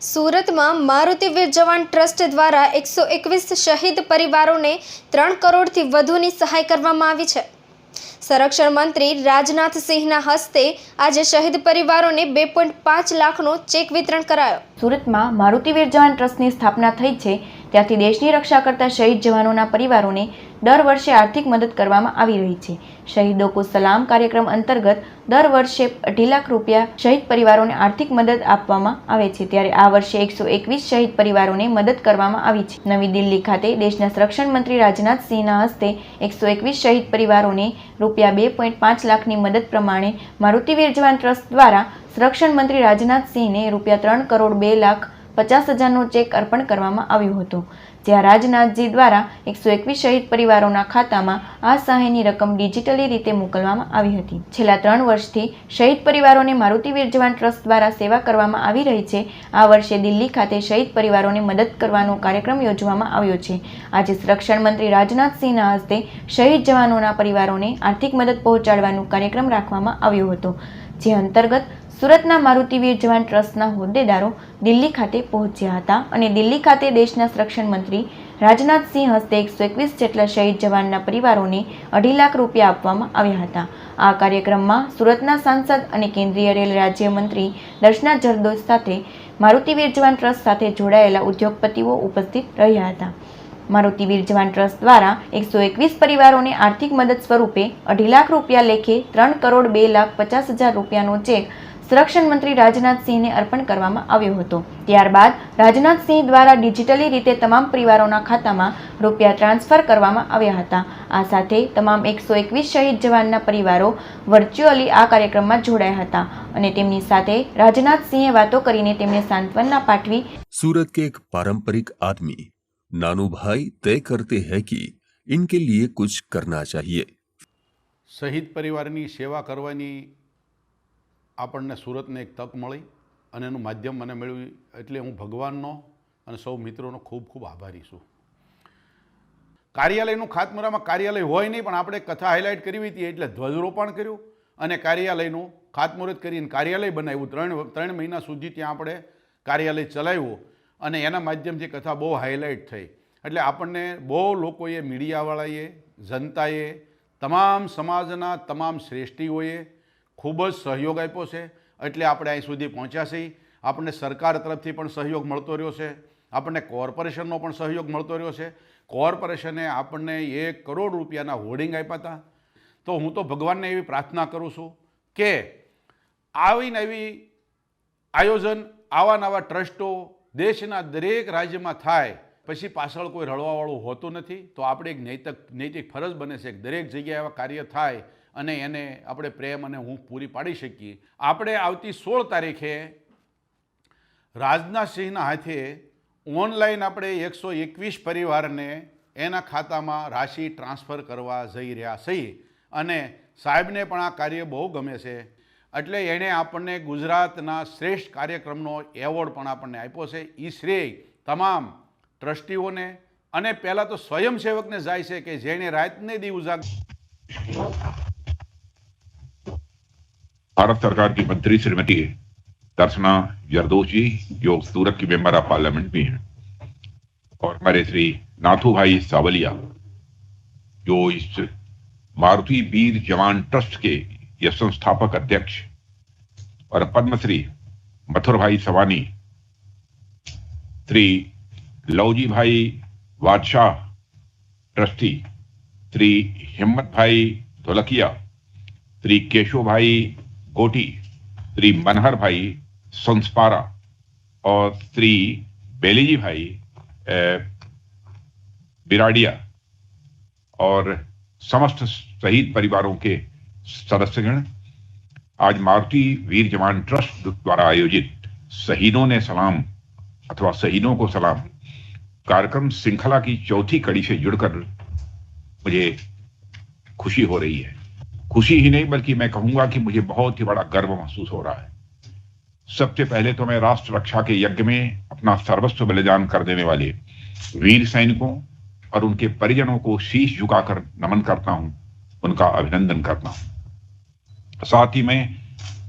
સુરતમાં મારુતિ વીર જવાન ટ્રસ્ટ દ્વારા 121 શહીદ પરિવારોને 3 કરોડથી વધુની સહાય કરવામાં આવી છે। સંરક્ષણ મંત્રી રાજનાથ સિંહના હસ્તે આજે શહીદ પરિવારોને 2.5 લાખનો ચેક વિતરણ કરાયો। સુરતમાં મારુતિ વીર જવાન ટ્રસ્ટની સ્થાપના થઈ છે ત્યારથી દેશની રક્ષા કરતા શહીદ જવાનોના પરિવારોને દર વર્ષે આર્થિક મદદ કરવામાં આવી રહી છે। શહીદો કો સલામ કાર્યક્રમ અંતર્ગત દર વર્ષે 2.5 લાખ રૂપિયા શહીદ પરિવારોને આર્થિક મદદ આપવામાં આવે છે, ત્યારે આ વર્ષે 121 શહીદ પરિવારોને મદદ કરવામાં આવી છે। નવી દિલ્હી ખાતે દેશના સંરક્ષણ મંત્રી રાજનાથ સિંહના હસ્તે 121 શહીદ પરિવારોને રૂપિયા 2.5 લાખની મદદ પ્રમાણે મારુતિ વીર જવાન ટ્રસ્ટ દ્વારા સંરક્ષણ મંત્રી રાજનાથ સિંહને રૂપિયા 3 કરોડ 2,50,000નો ચેક અર્પણ કરવામાં આવ્યો હતો, જ્યાં રાજનાથજી દ્વારા 121 શહીદ પરિવારોના ખાતામાં આ સહાયની રકમ ડિજિટલી રીતે મોકલવામાં આવી હતી। છેલ્લા 3 વર્ષથી શહીદ પરિવારોને મારુતિ વીર જવાન ટ્રસ્ટ દ્વારા સેવા કરવામાં આવી રહી છે। આ વર્ષે દિલ્હી ખાતે શહીદ પરિવારોને મદદ કરવાનો કાર્યક્રમ યોજવામાં આવ્યો છે। આજે સંરક્ષણ મંત્રી રાજનાથ સિંહના હસ્તે શહીદ જવાનોના પરિવારોને આર્થિક મદદ પહોંચાડવાનો કાર્યક્રમ રાખવામાં આવ્યો હતો, જે અંતર્ગત સુરતના મારુતિ વીર જવાન ટ્રસ્ટના હોદ્દેદારો દિલ્હી ખાતે પહોંચ્યા હતા અને દિલ્હી ખાતે દેશના સંરક્ષણ મંત્રી રાજનાથ સિંહ હસ્તે 121 જેટલા શહીદ જવાનના પરિવારોને 2.5 લાખ રૂપિયા આપવામાં આવ્યા હતા। આ કાર્યક્રમમાં સુરતના સાંસદ અને કેન્દ્રીય રેલ રાજ્યમંત્રી દર્શના જરદોશ સાથે મારુતિ વીર જવાન ટ્રસ્ટ સાથે જોડાયેલા ઉદ્યોગપતિઓ ઉપસ્થિત રહ્યા હતા। મારુતિ વીર જવાન ટ્રસ્ટ દ્વારા 121 પરિવારોને આર્થિક મદદ સ્વરૂપે 2.5 લાખ રૂપિયા લેખે 3 કરોડ 2,50,000 રૂપિયાનો ચેક સંરક્ષણ મંત્રી રાજનાથ સિંહને અર્પણ કરવામાં આવ્યો હતો। ત્યારબાદ રાજનાથ સિંહ દ્વારા ડિજિટલી રીતે તમામ પરિવારોના ખાતામાં રૂપિયા ટ્રાન્સફર કરવામાં આવ્યા હતા। આ સાથે તમામ 121 શહીદ જવાનના પરિવારો વર્ચ્યુઅલી આ કાર્યક્રમમાં જોડાયા હતા અને તેમની સાથે રાજનાથ સિંહે વાતો કરીને તેમને સાંત્વના પાઠવી। सूरत के एक पारंपरिक आदमी नानू भाई तय करते हैं कि इनके लिए कुछ करना चाहिए। શહીદ પરિવારની સેવા કરવાની આપણને સુરતને એક તક મળી અને એનું માધ્યમ મને મળ્યું, એટલે હું ભગવાનનો અને સૌ મિત્રોનો ખૂબ ખૂબ આભારી છું। કાર્યાલયનું ખાતમુહૂર્તમાં કાર્યાલય હોય નહીં, પણ આપણે કથા હાઇલાઇટ કરવી હતી એટલે ધ્વજરોપણ કર્યું અને કાર્યાલયનું ખાતમુહૂર્ત કરીને કાર્યાલય બનાવ્યું। 3 મહિના સુધી ત્યાં આપણે કાર્યાલય ચલાવ્યું અને એના માધ્યમથી કથા બહુ હાઇલાઇટ થઈ। એટલે આપણને બહુ લોકોએ, મીડિયાવાળાએ, જનતાએ, તમામ સમાજના તમામ શ્રેષ્ઠીઓએ ખૂબ જ સહયોગ આપ્યો છે, એટલે આપણે અહીં સુધી પહોંચ્યા છીએ। આપણને સરકાર તરફથી પણ સહયોગ મળતો રહ્યો છે, આપણને કોર્પોરેશનનો પણ સહયોગ મળતો રહ્યો છે। કોર્પોરેશને આપણને 1 કરોડ રૂપિયાના હોર્ડિંગ આપ્યા હતા। તો હું તો ભગવાનને એવી પ્રાર્થના કરું છું કે આવી નવી આયોજન, આવા નવા ટ્રસ્ટો દેશના દરેક રાજ્યમાં થાય, પછી પાછળ કોઈ રળવાવાળું હોતું નથી। તો આપણે એક નૈતિક ફરજ બને છે કે દરેક જગ્યાએ આવા કાર્ય થાય અને એને આપણે પ્રેમ અને હું પૂરી પાડી શકીએ। આપણે આવતી 16 તારીખે રાજનાથ સિંહના હાથે ઓનલાઈન આપણે 121 પરિવારને એના ખાતામાં રાશિ ટ્રાન્સફર કરવા જઈ રહ્યા છીએ અને સાહેબને પણ આ કાર્ય બહુ ગમે છે, એટલે એણે આપણને ગુજરાતના શ્રેષ્ઠ કાર્યક્રમનો એવોર્ડ પણ આપણને આપ્યો છે। એ શ્રેય તમામ ટ્રસ્ટીઓને અને પહેલાં તો સ્વયંસેવકને જાય છે કે જેણે રાતને દી ઉજાગર। भारत सरकार की मंत्री श्रीमती दर्शना जरदोश जी, जो सूरत की मेंबर ऑफ पार्लियामेंट भी हैं, और हमारे श्री नाथू भाई सावलिया, जो इस मारुति वीर जवान ट्रस्ट के ये संस्थापक अध्यक्ष, और पद्मश्री मथुर भाई सवानी, श्री लवजी भाई बादशाह ट्रस्टी, श्री हिम्मत भाई धोलकिया, श्री केशव भाई गोटी, श्री मनहर भाई संस्पारा और श्री बेलीजी भाई बिराडिया और समस्त शहीद परिवारों के सदस्यगण आज मारुति वीर जवान ट्रस्ट द्वारा आयोजित शहीदों ने सलाम अथवा शहीदों को सलाम कार्यक्रम श्रृंखला की चौथी कड़ी से जुड़कर मुझे खुशी हो रही है। खुशी ही नहीं बल्कि मैं कहूंगा कि मुझे बहुत ही बड़ा गर्व महसूस हो रहा है। सबसे पहले तो मैं राष्ट्र रक्षा के यज्ञ में अपना सर्वस्व बलिदान कर देने वाले वीर सैनिकों और उनके परिजनों को शीश झुकाकर नमन करता हूं, उनका अभिनंदन करता हूं। साथ ही मैं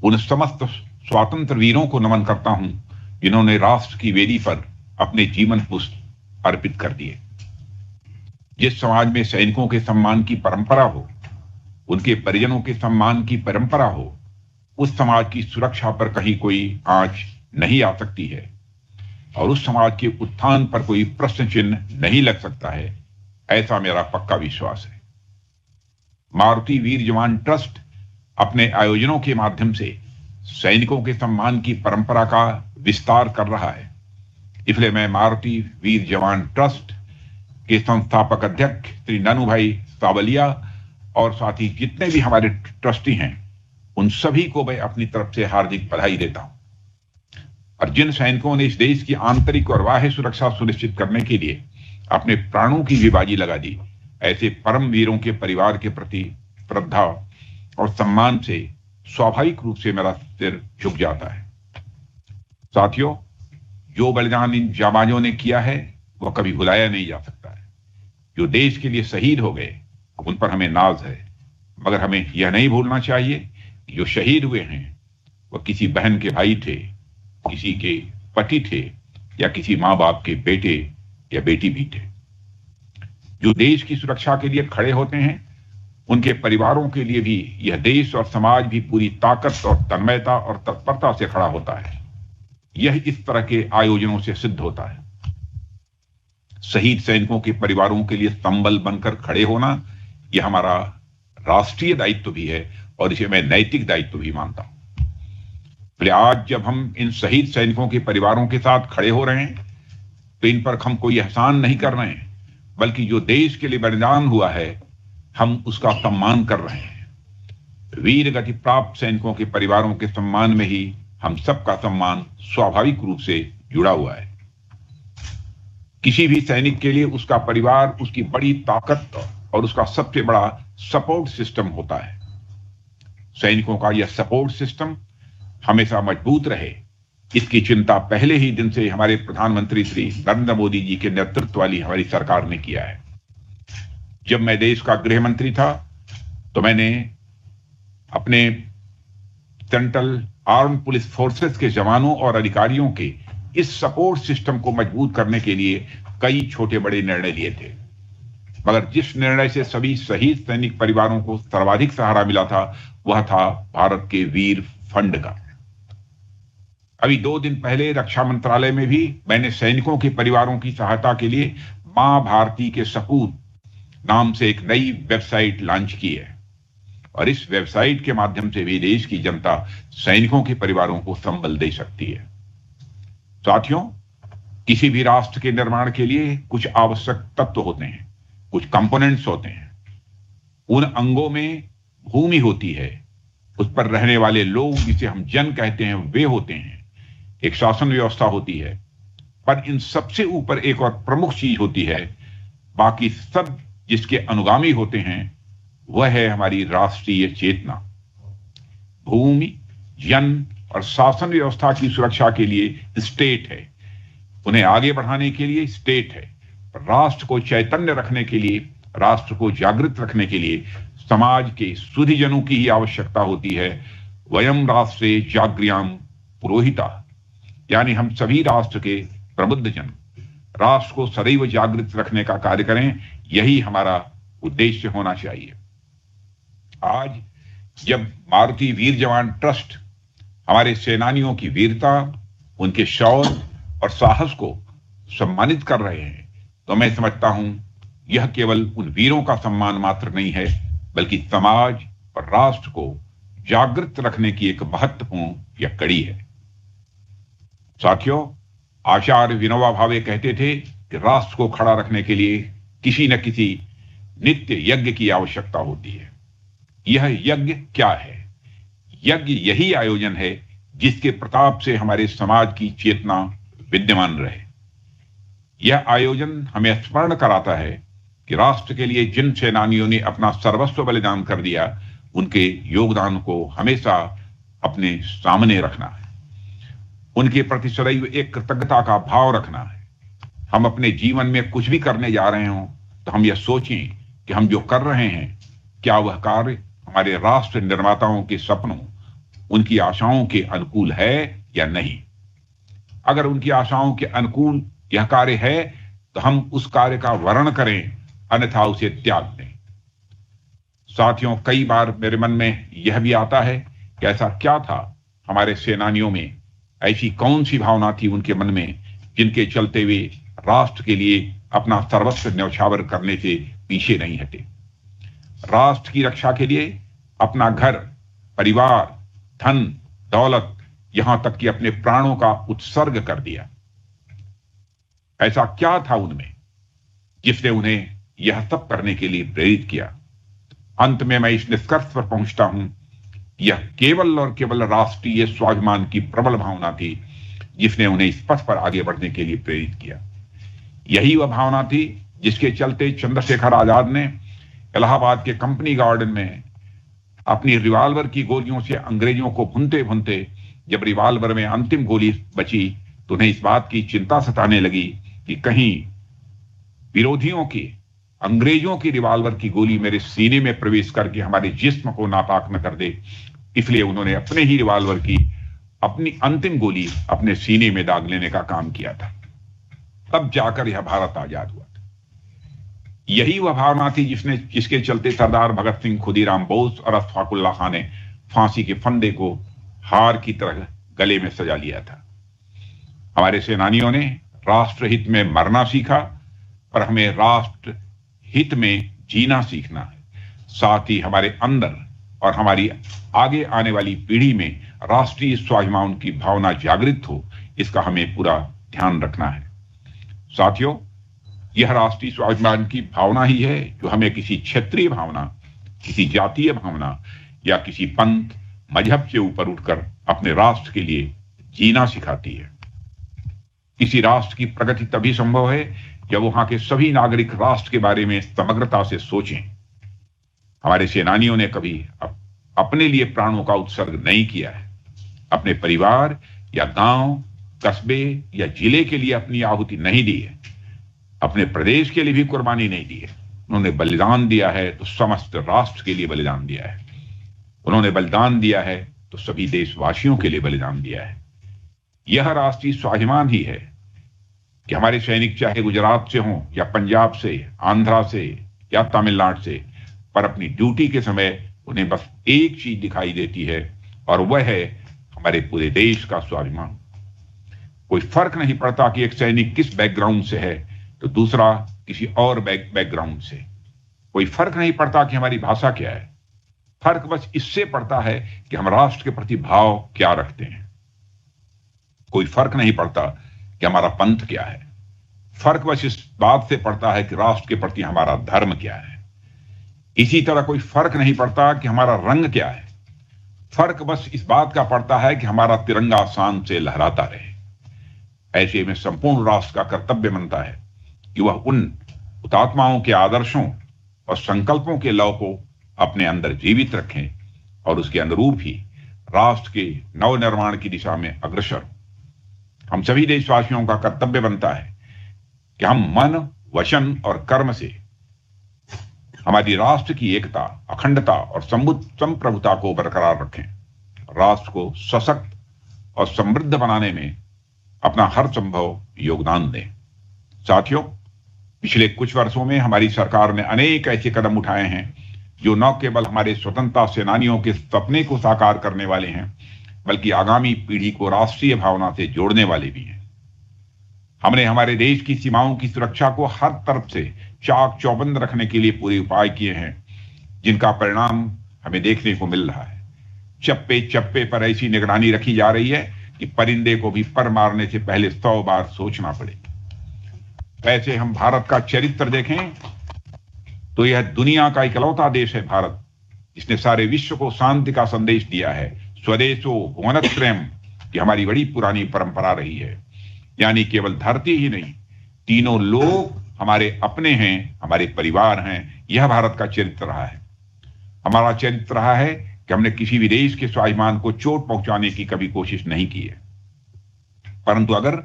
उन समस्त स्वातंत्र वीरों को नमन करता हूं जिन्होंने राष्ट्र की वेदी पर अपने जीवन पुष्प अर्पित कर दिए। जिस समाज में सैनिकों के सम्मान की परंपरा हो, उनके परिजनों के सम्मान की परंपरा हो, उस समाज की सुरक्षा पर कहीं कोई आंच नहीं आ सकती है और उस समाज के उत्थान पर कोई प्रश्न चिन्ह नहीं लग सकता है, ऐसा मेरा पक्का विश्वास है। मारुति वीर जवान ट्रस्ट अपने आयोजनों के माध्यम से सैनिकों के सम्मान की परंपरा का विस्तार कर रहा है। इसलिए मैं मारुति वीर जवान ट्रस्ट के संस्थापक अध्यक्ष श्री नानूभाई सावलिया और साथ ही जितने भी हमारे ट्रस्टी हैं, उन सभी को मैं अपनी तरफ से हार्दिक बधाई देता हूं। और जिन सैनिकों ने इस देश की आंतरिक और बाह्य सुरक्षा सुनिश्चित करने के लिए अपने प्राणों की भी बाजी लगा दी, ऐसे परम वीरों के परिवार के प्रति श्रद्धा और सम्मान से स्वाभाविक रूप से मेरा सिर झुक जाता है। साथियों, जो बलिदान इन जाबाजों ने किया है वह कभी भुलाया नहीं जा सकता है। जो देश के लिए शहीद हो गए उन पर हमें नाज है, मगर हमें यह नहीं भूलना चाहिए कि जो शहीद हुए हैं वह किसी बहन के भाई थे, किसी के पति थे या किसी माँ बाप के बेटे या बेटी भी थे। जो देश की सुरक्षा के लिए खड़े होते हैं उनके परिवारों के लिए भी यह देश और समाज भी पूरी ताकत और तन्मयता और तत्परता से खड़ा होता है। यह इस तरह के आयोजनों से सिद्ध होता है। शहीद सैनिकों के परिवारों के लिए संबल बनकर खड़े होना यह हमारा राष्ट्रीय दायित्व भी है और इसे मैं नैतिक दायित्व भी मानता हूं। फिर आज जब हम इन शहीद सैनिकों के परिवारों के साथ खड़े हो रहे हैं तो इन पर हम कोई एहसान नहीं कर रहे हैं, बल्कि जो देश के लिए बलिदान हुआ है हम उसका सम्मान कर रहे हैं। वीर गति प्राप्त सैनिकों के परिवारों के सम्मान में ही हम सबका सम्मान स्वाभाविक रूप से जुड़ा हुआ है। किसी भी सैनिक के लिए उसका परिवार उसकी बड़ी ताकत और उसका सबसे बड़ा सपोर्ट सिस्टम होता है। सैनिकों का यह सपोर्ट सिस्टम हमेशा मजबूत रहे, इसकी चिंता पहले ही दिन से हमारे प्रधानमंत्री श्री नरेंद्र मोदी जी के नेतृत्व वाली हमारी सरकार ने किया है। जब मैं देश का गृह मंत्री था तो मैंने अपने सेंट्रल आर्म पुलिस फोर्सेस के जवानों और अधिकारियों के इस सपोर्ट सिस्टम को मजबूत करने के लिए कई छोटे बड़े निर्णय लिए थे, मगर जिस निर्णय से सभी शहीद सैनिक परिवारों को सर्वाधिक सहारा मिला था वह था भारत के वीर फंड का। अभी 2 दिन पहले रक्षा मंत्रालय में भी मैंने सैनिकों के परिवारों की सहायता के लिए मां भारती के सपूत नाम से एक नई वेबसाइट लॉन्च की है और इस वेबसाइट के माध्यम से भी देश की जनता सैनिकों के परिवारों को संबल दे सकती है। साथियों, किसी भी राष्ट्र के निर्माण के लिए कुछ आवश्यक तत्व होते हैं, कुछ कंपोनेंट्स होते हैं। उन अंगों में भूमि होती है, उस पर रहने वाले लोग जिसे हम जन कहते हैं वे होते हैं, एक शासन व्यवस्था होती है, पर इन सबसे ऊपर एक और प्रमुख चीज होती है, बाकी सब जिसके अनुगामी होते हैं, वह है हमारी राष्ट्रीय चेतना। भूमि, जन और शासन व्यवस्था की सुरक्षा के लिए स्टेट है, उन्हें आगे बढ़ाने के लिए स्टेट है, राष्ट्र को चैतन्य रखने के लिए, राष्ट्र को जागृत रखने के लिए समाज के सुधीजनों की ही आवश्यकता होती है। वयम राष्ट्रे जागृयाम पुरोहिता, यानी हम सभी राष्ट्र के प्रबुद्ध जन राष्ट्र को सदैव जागृत रखने का कार्य करें, यही हमारा उद्देश्य होना चाहिए। आज जब मारुति वीर जवान ट्रस्ट हमारे सेनानियों की वीरता, उनके शौर्य और साहस को सम्मानित कर रहे हैं, तो मैं समझता हूं यह केवल उन वीरों का सम्मान मात्र नहीं है, बल्कि समाज और राष्ट्र को जागृत रखने की एक महत्वपूर्ण यह कड़ी है। साथियों, आचार्य विनोबा भावे कहते थे कि राष्ट्र को खड़ा रखने के लिए किसी न किसी नित्य यज्ञ की आवश्यकता होती है। यह यज्ञ क्या है? यज्ञ यही आयोजन है जिसके प्रताप से हमारे समाज की चेतना विद्यमान रहे। यह आयोजन हमें स्मरण कराता है कि राष्ट्र के लिए जिन सेनानियों ने अपना सर्वस्व बलिदान कर दिया, उनके योगदान को हमेशा अपने सामने रखना है, उनके प्रति सदैव एक कृतज्ञता का भाव रखना है। हम अपने जीवन में कुछ भी करने जा रहे हों तो हम यह सोचें कि हम जो कर रहे हैं क्या वह कार्य हमारे राष्ट्र निर्माताओं के सपनों, उनकी आशाओं के अनुकूल है या नहीं। अगर उनकी आशाओं के अनुकूल यह कार्य है तो हम उस कार्य का वर्ण करें, अन्यथा उसे त्याग दें। साथियों, कई बार मेरे मन में यह भी आता है कि ऐसा क्या था हमारे सेनानियों में, ऐसी कौन सी भावना थी उनके मन में जिनके चलते वे राष्ट्र के लिए अपना सर्वस्व न्यौछावर करने से पीछे नहीं हटे। राष्ट्र की रक्षा के लिए अपना घर, परिवार, धन, दौलत, यहां तक कि अपने प्राणों का उत्सर्ग कर दिया। ऐसा क्या था उनमें जिसने उन्हें यह सब करने के लिए प्रेरित किया? अंत में मैं इस निष्कर्ष पर पहुंचता हूं, यह केवल और केवल राष्ट्रीय स्वाभिमान की प्रबल भावना थी जिसने उन्हें इस पथ पर आगे बढ़ने के लिए प्रेरित किया। यही वह भावना थी जिसके चलते चंद्रशेखर आजाद ने इलाहाबाद के कंपनी गार्डन में अपनी रिवाल्वर की गोलियों से अंग्रेजों को भूनते भूनते जब रिवाल्वर में अंतिम गोली बची तो उन्हें इस बात की चिंता सताने लगी कि कहीं विरोधियों की, अंग्रेजों की रिवाल्वर की गोली मेरे सीने में प्रवेश करके हमारे जिस्म को नापाक न कर दे। इसलिए उन्होंने अपने ही रिवाल्वर की अपनी अंतिम गोली अपने सीने में दाग लेने का काम किया था। तब जाकर यह भारत आजाद हुआ था। यही वह भावना थी जिसके चलते सरदार भगत सिंह, खुदीराम बोस और अशफाकुल्लाह खान ने फांसी के फंदे को हार की तरह गले में सजा लिया था। हमारे सेनानियों ने राष्ट्र हित में मरना सीखा, पर हमें राष्ट्र हित में जीना सीखना है। साथ ही हमारे अंदर और हमारी आगे आने वाली पीढ़ी में राष्ट्रीय स्वाभिमान की भावना जागृत हो, इसका हमें पूरा ध्यान रखना है। साथियों, यह राष्ट्रीय स्वाभिमान की भावना ही है जो हमें किसी क्षेत्रीय भावना, किसी जातीय भावना या किसी पंथ, मजहब से ऊपर उठकर अपने राष्ट्र के लिए जीना सिखाती है। किसी राष्ट्र की प्रगति तभी संभव है जब वहां के सभी नागरिक राष्ट्र के बारे में समग्रता से सोचें। हमारे सेनानियों ने कभी अपने लिए प्राणों का उत्सर्ग नहीं किया है। अपने परिवार या गांव, कस्बे या जिले के लिए अपनी आहुति नहीं दी है। अपने प्रदेश के लिए भी कुर्बानी नहीं दी है। उन्होंने बलिदान दिया है तो समस्त राष्ट्र के लिए बलिदान दिया है। उन्होंने बलिदान दिया है तो सभी देशवासियों के लिए बलिदान दिया है। यह राष्ट्रीय स्वाभिमान ही है कि हमारे सैनिक चाहे गुजरात से हों या पंजाब से, आंध्रा से या तमिलनाडु से, पर अपनी ड्यूटी के समय उन्हें बस एक चीज दिखाई देती है और वह है हमारे पूरे देश का स्वाभिमान। कोई फर्क नहीं पड़ता कि एक सैनिक किस बैकग्राउंड से है तो दूसरा किसी और बैकग्राउंड से। कोई फर्क नहीं पड़ता कि हमारी भाषा क्या है। फर्क बस इससे पड़ता है कि हम राष्ट्र के प्रति भाव क्या रखते हैं। कोई फर्क नहीं पड़ता कि हमारा पंथ क्या है। फर्क बस इस बात से पड़ता है कि राष्ट्र के प्रति हमारा धर्म क्या है। इसी तरह कोई फर्क नहीं पड़ता कि हमारा रंग क्या है। फर्क बस इस बात का पड़ता है कि हमारा तिरंगा शान से लहराता रहे। ऐसे में संपूर्ण राष्ट्र का कर्तव्य बनता है कि वह उन हुतात्माओं के आदर्शों और संकल्पों के लौ को अपने अंदर जीवित रखें और उसके अनुरूप ही राष्ट्र के नवनिर्माण की दिशा में अग्रसर। हम सभी देशवासियों का कर्तव्य बनता है कि हम मन, वचन और कर्म से हमारी राष्ट्र की एकता, अखंडता और संप्रभुता को बरकरार रखें। राष्ट्र को सशक्त और समृद्ध बनाने में अपना हर संभव योगदान दें। साथियों, पिछले कुछ वर्षों में हमारी सरकार ने अनेक ऐसे कदम उठाए हैं जो न केवल हमारे स्वतंत्रता सेनानियों के सपने को साकार करने वाले हैं, बल्कि आगामी पीढ़ी को राष्ट्रीय भावना से जोड़ने वाले भी हैं। हमने हमारे देश की सीमाओं की सुरक्षा को हर तरफ से चाक चौबंद रखने के लिए पूरे उपाय किए हैं, जिनका परिणाम हमें देखने को मिल रहा है। चप्पे चप्पे पर ऐसी निगरानी रखी जा रही है कि परिंदे को भी पर मारने से पहले 100 बार सोचना पड़े। वैसे हम भारत का चरित्र देखें तो यह दुनिया का इकलौता देश है भारत, जिसने सारे विश्व को शांति का संदेश दिया है। स्वदेशो भुवनत्रयम्, ये हमारी बड़ी पुरानी परंपरा रही है। यानी केवल धरती ही नहीं, तीनों लोग हमारे अपने हैं, हमारे परिवार हैं। यह भारत का चरित्र रहा है। हमारा चरित्र रहा है कि हमने किसी भी देश के स्वाभिमान को चोट पहुंचाने की कभी कोशिश नहीं की है। परंतु अगर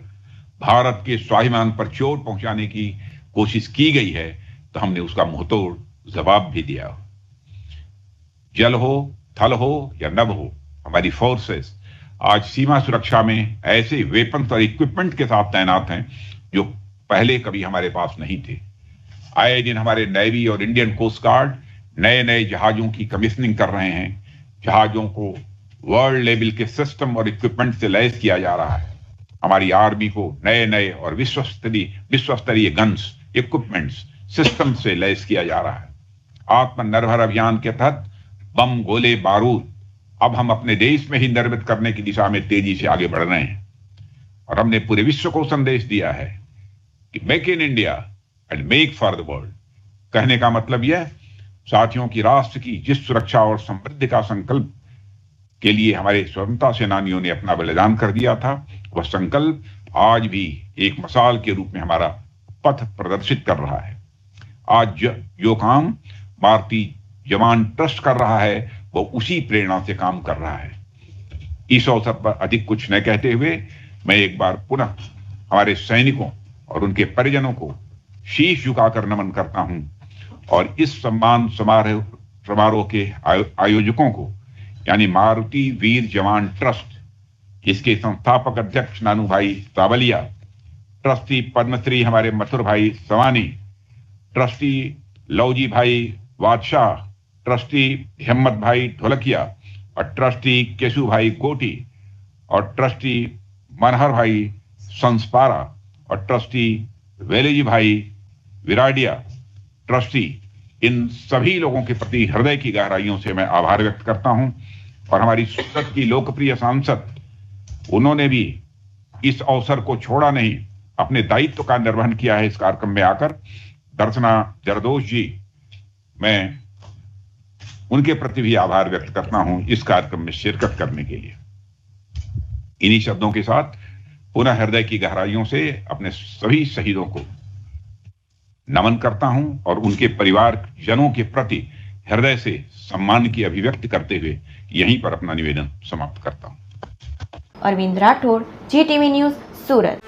भारत के स्वाभिमान पर चोट पहुंचाने की कोशिश की गई है तो हमने उसका मुंहतोड़ जवाब भी दिया। जल हो, थल हो या नभ हो, हमारी फोर्सेस आज सीमा सुरक्षा में ऐसे वेपन्स और इक्विपमेंट के साथ तैनात हैं जो पहले कभी हमारे पास नहीं थे। आए दिन हमारे नेवी और इंडियन कोस्ट गार्ड नए नए जहाजों की कमीशनिंग कर रहे हैं। जहाजों को वर्ल्ड लेवल के सिस्टम और इक्विपमेंट से लैस किया जा रहा है। हमारी आर्मी को नए नए और विश्वस्तरीय गन्स, इक्विपमेंट्स, सिस्टम से लैस किया जा रहा है। आत्मनिर्भर अभियान के तहत बम, गोले, बारूद अब हम अपने देश में ही निर्मित करने की दिशा में तेजी से आगे बढ़ रहे हैं और हमने पूरे विश्व को संदेश दिया है कि make in India and make for the world. कहने का मतलब यह साथियों की राष्ट्र की जिस सुरक्षा और समृद्धि का संकल्प के लिए हमारे स्वतंत्रता सेनानियों ने अपना बलिदान कर दिया था, वह संकल्प आज भी एक मिसाल के रूप में हमारा पथ प्रदर्शित कर रहा है। आज जो काम भारतीय जवान ट्रस्ट कर रहा है वो उसी प्रेरणा से काम कर रहा है। इस अवसर पर अधिक कुछ न कहते हुए मैं एक बार पुनः हमारे सैनिकों और उनके परिजनों को शीश झुकाकर नमन करता हूं और इस सम्मान समारोह के आयोजकों को यानी मारुति वीर जवान ट्रस्ट, जिसके संस्थापक अध्यक्ष नानू भाई सावलिया, ट्रस्टी पद्मश्री हमारे मथुर भाई सवानी, ट्रस्टी लौजी भाई बादशाह, ट्रस्टी हिम्मत भाई ढोलकिया और ट्रस्टी केशु भाई कोटी और ट्रस्टी मनहर भाई संस्पारा और ट्रस्टी वेलेजी भाई विराडिया ट्रस्टी, इन सभी लोगों के प्रति हृदय की गहराइयों से मैं आभार व्यक्त करता हूं। और हमारी सूरत की लोकप्रिय सांसद, उन्होंने भी इस अवसर को छोड़ा नहीं, अपने दायित्व का निर्वहन किया है इस कार्यक्रम में आकर। दर्शना जरदोश जी, मैं उनके प्रति भी आभार व्यक्त करता हूं इस कार्यक्रम में शिरकत करने के लिए। इन्हीं शब्दों के साथ पुनः हृदय की गहराइयों से अपने सभी शहीदों को नमन करता हूं और उनके परिवार जनों के प्रति हृदय से सम्मान की अभिव्यक्ति करते हुए यहीं पर अपना निवेदन समाप्त करता हूं। अरविंद राठौर, GTV न्यूज, सूरत।